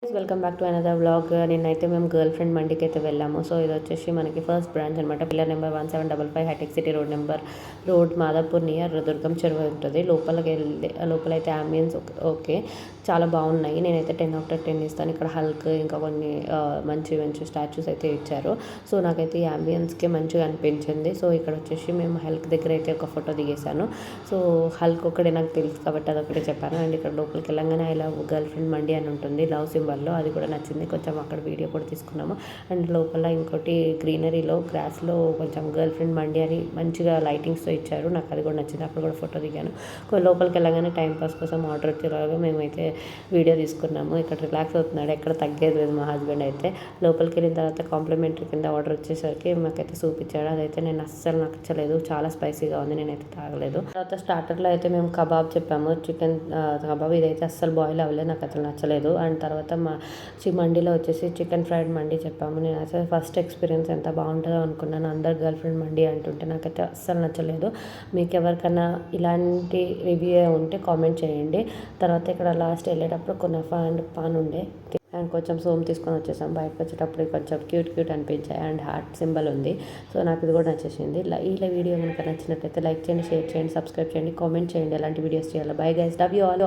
Welcome back to another vlog. నిన్నైతే మేము girl friend మండికి అయితే వెళ్ళాము. సో ఇది వచ్చేసి మనకి ఫస్ట్ బ్రాంచ్ అనమాట. పిల్లర్ నెంబర్ 1755 హైటెక్ City road Madhapur near Durgam Cheruvu ఉంటుంది. లోపలైతే అంబియన్స్ ఓకే, చాలా బాగున్నాయి. నేనైతే 10/10 ఇస్తాను. ఇక్కడ హల్క్ ఇంకా కొన్ని మంచి మంచి స్టాచ్యూస్ అయితే ఇచ్చారు. సో నాకైతే ఈ అంబియన్స్కి మంచిగా అనిపించింది. సో ఇక్కడ వచ్చేసి మేము హల్క్ దగ్గర అయితే ఒక ఫోటో దిగేశాను. సో హల్క్ ఒకటే నాకు తెలుసు కాబట్టి అదొకటే చెప్పాను. అండ్ ఇక్కడ లోపలికి వెళ్ళంగానే ఐ లవ్ గర్ల్ ఫ్రెండ్ మండి అని ఉంటుంది లవ్ సింబల్లో, అది కూడా నచ్చింది. కొంచెం అక్కడ వీడియో కూడా తీసుకున్నాము. అండ్ లోపల ఇంకోటి గ్రీనరీలో గ్రాస్లో కొంచెం గర్ల్ ఫ్రెండ్ మండి అని మంచిగా లైటింగ్స్తో ఇచ్చారు. నాకు అది కూడా నచ్చింది. అప్పుడు కూడా ఫోటో దిగాను. లోపలికి వెళ్ళగానే టైంపాస్ కోసం ఆర్డర్ వచ్చేలాగా మేమైతే వీడియో తీసుకున్నాము. ఇక్కడ రిలాక్స్ అవుతున్నాడు, ఎక్కడ తగ్గేది లేదు మా హస్బెండ్ అయితే. లోపలికి వెళ్ళిన తర్వాత కాంప్లిమెంటరీ కింద ఆర్డర్ వచ్చేసరికి మాకైతే సూప్ ఇచ్చాడు. అదైతే నేను అస్సలు నచ్చలేదు, చాలా స్పైసీగా ఉంది, నేనైతే తాగలేదు. తర్వాత స్టార్టర్లో అయితే మేము కబాబ్ చెప్పాము, చికెన్ కబాబ్. ఇదైతే అస్సలు బాయిల్ అవ్వలేదు, నాకు అసలు నచ్చలేదు. అండ్ తర్వాత మండీలో వచ్చేసి చికెన్ ఫ్రైడ్ మండీ చెప్పాము. నేను అసలు ఫస్ట్ ఎక్స్పీరియన్స్ ఎంత బాగుంటుందో అనుకున్నాను. అందరు గర్ల్ ఫ్రెండ్ మండీ అంటుంటే నాకైతే అస్సలు నచ్చలేదు. మీకు ఎవరికైనా ఇలాంటి రివ్యూ ఉంటే కామెంట్ చేయండి. తర్వాత ఇక్కడ లాస్ట్ వెళ్ళేటప్పుడు కునఫా అండ్ పాన్ ఉండే అండ్ కొంచెం సోమ్ తీసుకొని వచ్చేసాం. బయటకు వచ్చేటప్పుడు కొంచెం క్యూట్ అనిపించాయి అండ్ హార్ట్ సింబల్ ఉంది. సో నాకు ఇది కూడా నచ్చేసింది. ఇలా వీడియో కనుక నచ్చినట్లయితే లైక్ చేయండి, షేర్ చేయండి, సబ్స్క్రైబ్ చేయండి, కామెంట్ చేయండి ఎలాంటి వీడియోస్ చేయాలో. Bye guys, love you all.